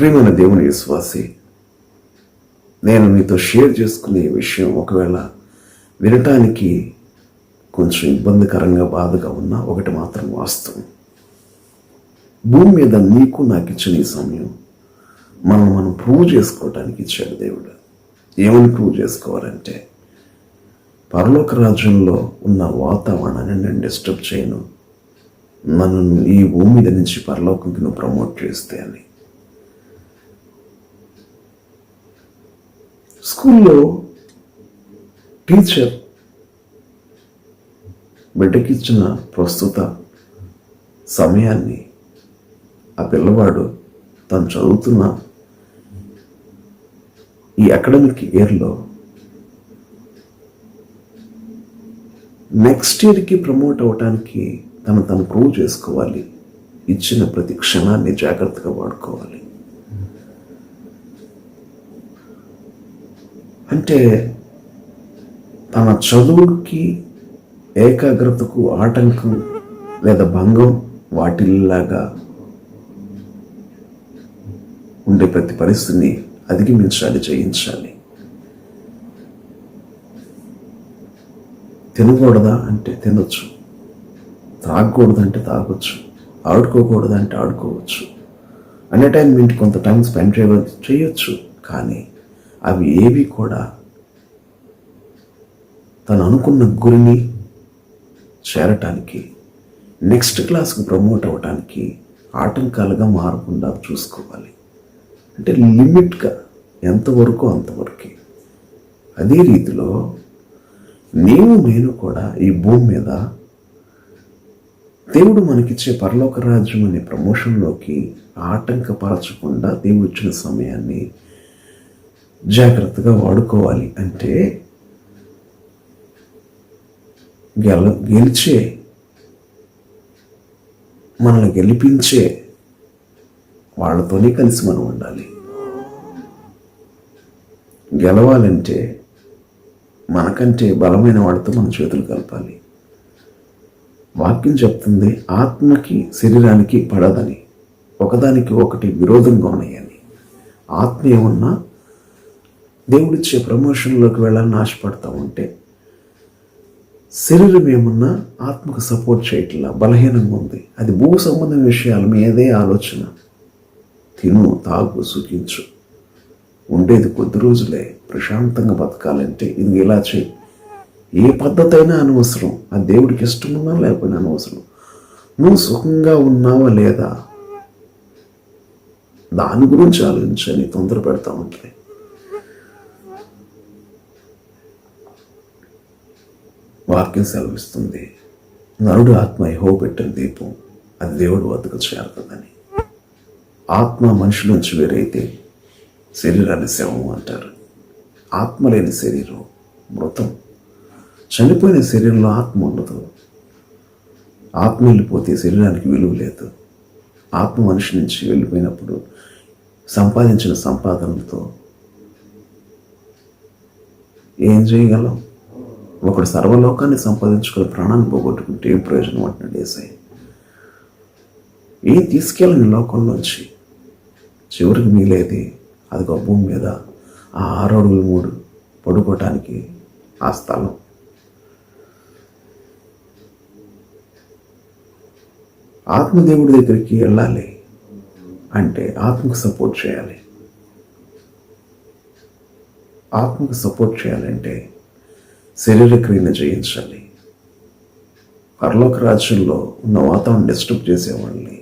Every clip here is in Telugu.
ప్రియమైన దేవుని విశ్వాసి, నేను మీతో షేర్ చేసుకునే విషయం ఒకవేళ వినటానికి కొంచెం ఇబ్బందికరంగా బాధగా ఉన్నా ఒకటి మాత్రం వాస్తవం. భూమి మీద నీకు నాకు ఇచ్చిన ఈ సమయం మనం ప్రూవ్ చేసుకోవటానికి ఇచ్చాడు దేవుడు. ఏమని ప్రూవ్ చేసుకోవాలంటే, పరలోక రాజ్యంలో ఉన్న వాతావరణాన్ని నేను డిస్టర్బ్ చేయను, నన్ను ఈ భూమి మీద నుంచి పరలోకంకి నువ్వు ప్రమోట్ చేస్తే అని. స్కూల్లో టీచర్ బిడ్డకిచ్చిన ప్రస్తుత సమయాన్ని ఆ పిల్లవాడు తను చదువుతున్న ఈ అకాడమిక్ ఇయర్లో నెక్స్ట్ ఇయర్కి ప్రమోట్ అవ్వటానికి తను ప్రూవ్ చేసుకోవాలి. ఇచ్చిన ప్రతి క్షణాన్ని జాగ్రత్తగా వాడుకోవాలి. అంటే తన చదువుకి ఏకాగ్రతకు ఆటంకం లేదా భంగం వాటిల్లాగా ఉండే ప్రతి పరిస్థితిని అధిగమించాలి, జయించాలి. తినకూడదా అంటే తినొచ్చు, తాగకూడదంటే తాగొచ్చు, ఆడుకోకూడదంటే ఆడుకోవచ్చు, ఎంటర్టైన్మెంట్ కొంత టైం స్పెండ్ చేయొచ్చు. కానీ అవి ఏవి కూడా తను అనుకున్న గురిని చేరటానికి, నెక్స్ట్ క్లాస్కి ప్రమోట్ అవ్వటానికి ఆటంకాలుగా మారకుండా చూసుకోవాలి. అంటే లిమిట్గా ఎంతవరకు అంతవరకే. అదే రీతిలో నేను కూడా ఈ భూమి మీద దేవుడు మనకిచ్చే పరలోక రాజ్యం అనే ప్రమోషన్లోకి ఆటంకపరచకుండా దేవుడు ఇచ్చిన సమయాన్ని జాగ్రత్తగా వాడుకోవాలి. అంటే గెలిచే, మనల్ని గెలిపించే వాళ్ళతోనే కలిసి మనం ఉండాలి. గెలవాలంటే మనకంటే బలమైన వాడితో మన చేతులు కలపాలి. వాక్యం చెప్తుంది ఆత్మకి శరీరానికి పడదని, ఒకదానికి ఒకటి విరోధంగా ఉన్నాయని. ఆత్మ ఏమన్నా దేవుడిచ్చే ప్రమోషన్లోకి వెళ్ళాలని ఆశపడతా ఉంటే, శరీరం ఏమన్నా ఆత్మకు సపోర్ట్ చేయట్లా, బలహీనంగా ఉంది. అది భూ సంబంధం విషయాల మీదే ఆలోచన. తిను, తాగు, సుఖించు, ఉండేది కొద్ది రోజులే, ప్రశాంతంగా బతకాలంటే ఇది ఇలా చేయి. ఏ పద్ధతి అయినా అనవసరం, అది దేవుడికి ఇష్టం ఉన్నా లేకపోయినా అనవసరం. నువ్వు సుఖంగా ఉన్నావా లేదా దాని గురించి ఆలోచించని తొందర పెడతా ఉంటాయి. వాక్యం సెలవిస్తుంది, నరుడు ఆత్మ యెహోవా పెట్టిన దీపం, అది దేవుడు వద్దకు చేరుతుందని. ఆత్మ మనిషి నుంచి వేరైతే శరీరాన్ని శవం అంటారు. ఆత్మ లేని శరీరం మృతం. చనిపోయిన శరీరంలో ఆత్మ ఉండదు. ఆత్మ వెళ్ళిపోతే శరీరానికి విలువ లేదు. ఆత్మ మనిషి నుంచి వెళ్ళిపోయినప్పుడు సంపాదించిన సంపాదనలతో ఏం చేయగలం? ఒకడు సర్వలోకాన్ని సంపాదించుకుని ప్రాణాన్ని పోగొట్టుకుంటే ఏం ప్రయోజనం అంటున్నాడు యేసయ్య. ఏం తీసుకెళ్ళని లోకంలోంచి చివరికి మిగిలేది అదిగో భూమి మీద ఆ 6 అడుగులు 3 పడుకోవటానికి ఆ స్థలం. ఆత్మదేవుడి దగ్గరికి వెళ్ళాలి అంటే ఆత్మకు సపోర్ట్ చేయాలి. ఆత్మకు సపోర్ట్ చేయాలంటే శరీర క్రియను జయించాలి. పరలోక రాజ్యంలో ఉన్న వాతావరణం డిస్టర్బ్ చేసేవాళ్ళని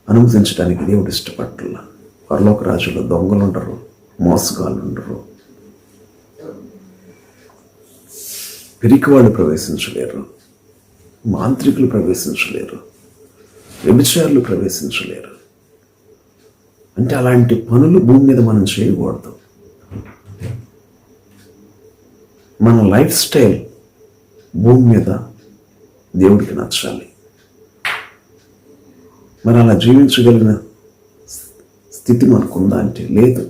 అనుమతించడానికి దేవుడు ఇష్టపట్ల. పరలోక రాజ్యంలో దొంగలు ఉండరు, మోసగాళ్ళు ఉండరు, పిరికి వాళ్ళు ప్రవేశించలేరు, మాంత్రికులు ప్రవేశించలేరు, వ్యభిచారులు ప్రవేశించలేరు. అంటే అలాంటి పనులు భూమి మీద మనం చేయకూడదు. మన లైఫ్ స్టైల్ భూమి మీద దేవుడికి నచ్చాలి. మరి అలా జీవించగలిగిన స్థితి మనకుందా అంటే లేదు.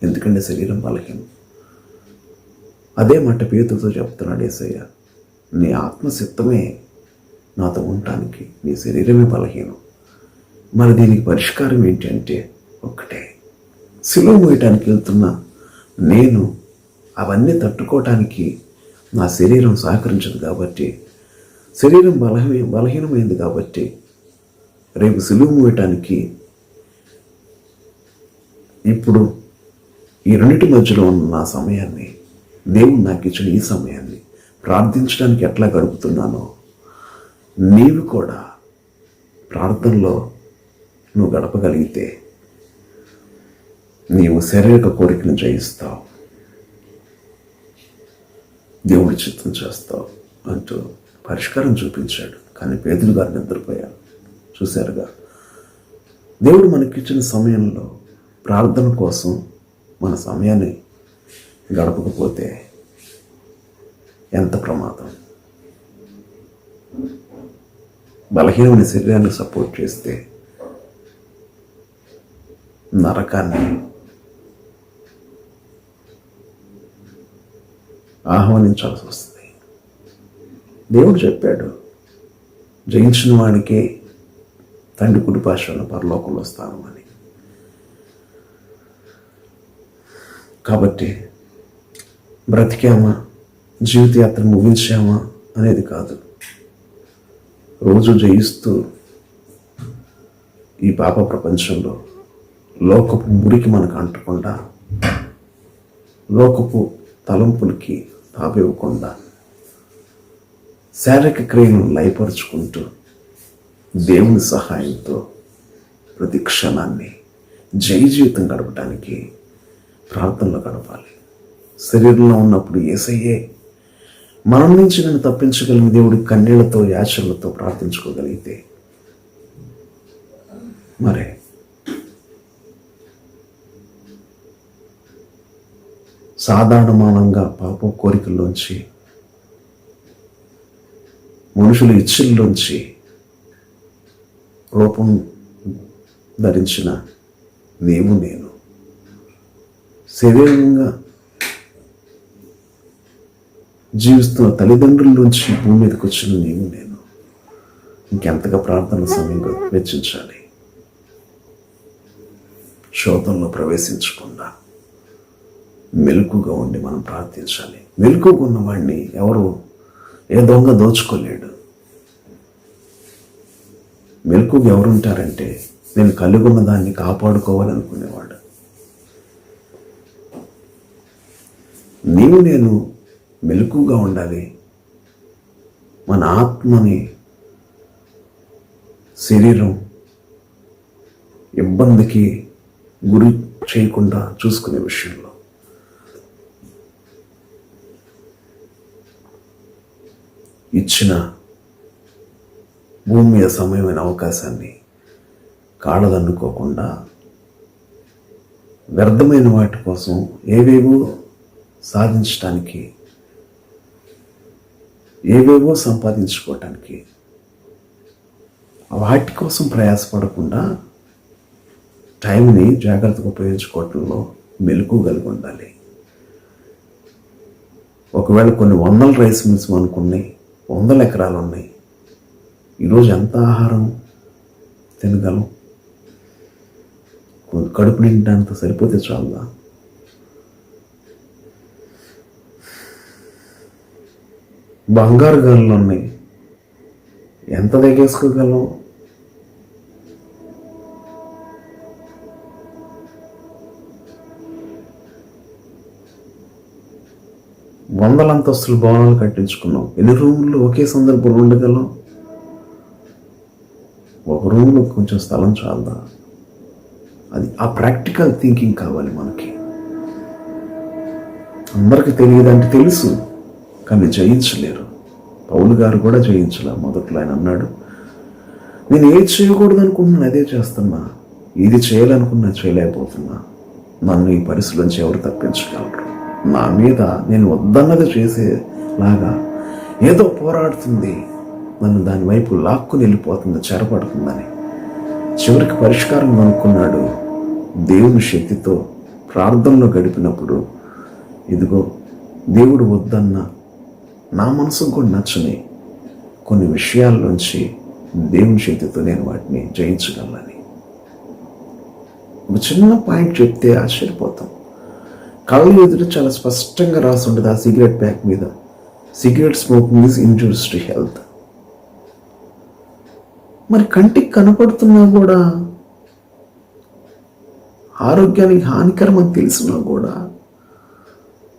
ఎందుకంటే శరీరం బలహీనం. అదే మాట పేతురుతో చెప్తున్నాడు యేసయ్య, నీ ఆత్మసిద్ధమే నాతో ఉండటానికి నీ శరీరమే బలహీనం. మరి దీనికి పరిష్కారం ఏంటి అంటే ఒక్కటే, సిలువ మోయటానికి వెళ్తున్నా నేను అవన్నీ తట్టుకోవటానికి నా శరీరం సహకరించదు కాబట్టి, శరీరం బలహీనమైంది కాబట్టి రేపు సిలువ మోయటానికి ఇప్పుడు ఈ రెండింటి మధ్యలో ఉన్న నా సమయాన్ని, దేవుడు నాకు ఇచ్చిన ఈ సమయాన్ని ప్రార్థించడానికి ఎట్లా గడుపుతున్నానో నీవు కూడా ప్రార్థనలో నువ్వు గడపగలిగితే నీవు శారీరక కోరికను జయిస్తావు, దేవుడి చిత్తం చేస్తావు అంటూ పరిష్కారం చూపించాడు. కానీ పేతురు గారు నిద్రపోయారు. చూశారుగా, దేవుడు మనకిచ్చిన సమయంలో ప్రార్థన కోసం మన సమయాన్ని గడపకపోతే ఎంత ప్రమాదం. బలహీనమైన శరీరాన్ని సపోర్ట్ చేస్తే నరకాన్ని ఆహ్వానించాల్సి వస్తుంది. దేవుడు చెప్పాడు, జయించిన వాడికే తండ్రి కుడిపార్శ్వన పరలోకంలో స్థానం అని. కాబట్టి బ్రతికామా, జీవితయాత్ర ముగించామా అనేది కాదు, రోజు జయిస్తూ ఈ పాప ప్రపంచంలో లోకపు మురికి మనకు అంటకుండా, లోకపు తలంపులకి తావివ్వకుండా శారీరక క్రియను లయపరుచుకుంటూ దేవుని సహాయంతో ప్రతి క్షణాన్ని జయ జీవితం గడపడానికి ప్రార్థనలో గడపాలి. శరీరంలో ఉన్నప్పుడు యేసయ్యే మనం నుంచి నన్ను తప్పించగలిగిన దేవుడి కన్నీళ్లతో యాచనలతో ప్రార్థించుకోగలిగితే మరే సాధారణమానంగా పాపం కోరికల్లోంచి, మనుషుల ఇచ్చల్లోంచి రూపం ధరించిన నీవు నేను, శరీరంగా జీవిస్తున్న తల్లిదండ్రుల నుంచి భూమి మీదకి వచ్చిన నీవు నేను ఇంకెంతగా ప్రార్థన సమయం వెచ్చించాలి. శోధంలో ప్రవేశించకుండా మెలకుగా ఉండి మనం ప్రార్థించాలి. మెలకుగా ఉన్నవాడిని ఎవరు ఏ దొంగ దోచుకోలేడు. మెలకుగా ఎవరుంటారంటే నేను కలిగి ఉన్న దాన్ని కాపాడుకోవాలనుకునేవాడు. నీవు నేను మెలకుగా ఉండాలి. మన ఆత్మని, శరీరం ఇబ్బందికి గురి చేయకుండా చూసుకునే విషయంలో ఇచ్చిన భూమి మీద సమయమైన అవకాశాన్ని కాళ్ళదన్నుకోకుండా వ్యర్థమైన వాటి కోసం ఏవేవో సాధించటానికి, ఏవేవో సంపాదించుకోవటానికి, వాటి కోసం ప్రయాసపడకుండా టైంని జాగ్రత్తగా ఉపయోగించుకోవటంలో మెలకువ కలిగి ఉండాలి. ఒకవేళ కొన్ని 100 రైస్ మిల్స్ అనుకున్నాయి, 100 ఎకరాలు ఉన్నాయి, ఈరోజు ఎంత ఆహారం తినగలం? కడుపు నిండినంత సరిపోతే చాలుదా? బంగారు గనులు ఉన్నాయి, ఎంత దగ్గేసుకోగలం? వందల అంతస్తులు భవనాలు కట్టించుకున్నాం, ఎన్ని రూములు ఒకే సందర్భంలో ఉండగలం? ఒక రూమ్లో కొంచెం స్థలం చాలదా? అది ఆ ప్రాక్టికల్ థింకింగ్ కావాలి మనకి. అందరికి తెలియదంటే తెలుసు, కానీ జయించలేరు. పౌలు గారు కూడా జయించలే. మొదట్లో ఆయన అన్నాడు, నేను ఏది చేయకూడదు అనుకుంటున్నాను అదే చేస్తున్నా, ఇది చేయాలనుకున్నా చేయలేకపోతున్నా, నన్ను ఈ పరిస్థితుల నుంచి ఎవరు తప్పించగలరు? నా మీద నేను వద్దన్నది చేసేలాగా ఏదో పోరాడుతుంది, నన్ను దాని వైపు లాక్కుని వెళ్ళిపోతుంది, చెరపడుతుందని. చివరికి పరిష్కారం కనుక్కున్నాడు. దేవుని శక్తితో ప్రార్థనలో గడిపినప్పుడు, ఇదిగో దేవుడు వద్దన్న నా మనసుకు కూడా నచ్చని కొన్ని విషయాల్లోంచి దేవుని శక్తితో నేను వాటిని జయించగలని ఒక చిన్న పాయింట్ చెప్తే ఆశ్చర్యపోతాం. కళ్ళ ఎదుట చాలా స్పష్టంగా రాసి ఉంటుంది ఆ సిగరెట్ ప్యాక్ మీద, cigarette smoking is injurious to health. మరి కంటికి కనపడుతున్నా కూడా, ఆరోగ్యానికి హానికరం అని తెలిసినా కూడా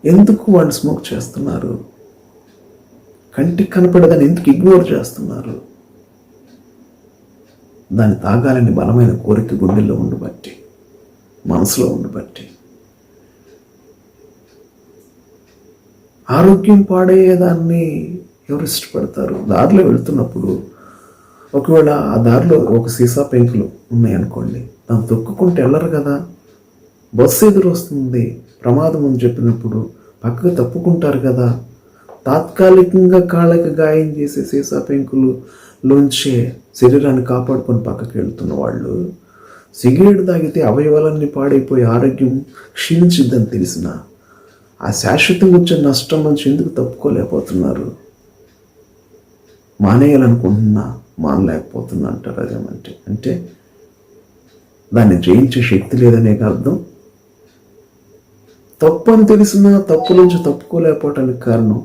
ఎందుకు వాళ్ళు స్మోక్ చేస్తున్నారు? కంటికి కనపడదని ఎందుకు ఇగ్నోర్ చేస్తున్నారు? దాన్ని తాగాలని బలమైన కోరిక గుండెల్లో ఉండబట్టి, మనసులో ఉండబట్టి. ఆరోగ్యం పాడేదాన్ని ఎవరు ఇష్టపడతారు? దారిలో వెళ్తున్నప్పుడు ఒకవేళ ఆ దారిలో ఒక సీసా పెంకులు ఉన్నాయనుకోండి, దాన్ని తొక్కుకుంటే వెళ్ళరు కదా. బస్సు ఎదురు వస్తుంది, ప్రమాదం అని చెప్పినప్పుడు పక్కకు తప్పుకుంటారు కదా. తాత్కాలికంగా కాళ్ళకి గాయం చేసే సీసా పెంకులు లోంచే శరీరాన్ని కాపాడుకొని పక్కకి వెళ్తున్న వాళ్ళు సిగరెట్ తాగితే అవయవాలన్నీ పాడైపోయి ఆరోగ్యం క్షీణించిద్దని తెలిసిన ఆ శాశ్వతంగా వచ్చే నష్టం నుంచి ఎందుకు తప్పుకోలేకపోతున్నారు? మానేయాలనుకుంటున్నా మానలేకపోతున్నా అంటారు. అదేమంటే అంటే దాన్ని జయించే శక్తి లేదనే అర్థం. తప్పు అని తెలిసినా తప్పు నుంచి తప్పుకోలేకపోవటానికి కారణం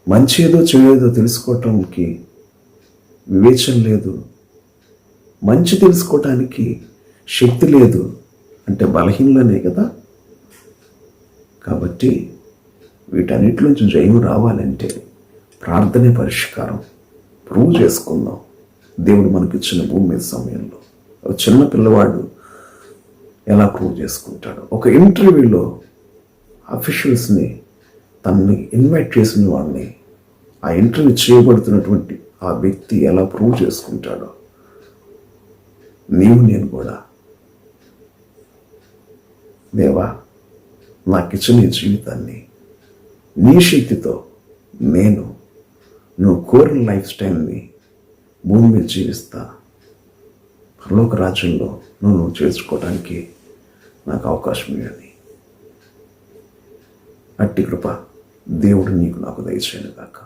మంచి ఏదో చెడేదో తెలుసుకోవటానికి వివేచన లేదు, మంచి తెలుసుకోవటానికి శక్తి లేదు అంటే బలహీనలనే కదా. కాబట్టి వీటన్నిటి నుంచి జయం రావాలంటే ప్రార్థనే పరిష్కారం. ప్రూవ్ చేసుకుందాం దేవుడు మనకిచ్చిన భూమి మీద సమయంలో. ఒక చిన్న పిల్లవాడు ఎలా ప్రూవ్ చేసుకుంటాడు? ఒక ఇంటర్వ్యూలో అఫీషియల్స్ని తనని ఇన్వైట్ చేసిన వాడిని ఆ ఇంటర్వ్యూ చేయబడుతున్నటువంటి ఆ వ్యక్తి ఎలా ప్రూవ్ చేసుకుంటాడో నీవు నేను కూడా, దేవా నాకిచ్చిన ఈ జీవితాన్ని నీ శక్తితో నువ్వు కోరిన లైఫ్ స్టైల్ని భూమి మీద జీవిస్తా, పరలోక రాజ్యంలో నువ్వు చేర్చుకోవడానికి నాకు అవకాశం ఇవ్వండి. అట్టి కృప దేవుడు నీకు నాకు దయచేయను గాక.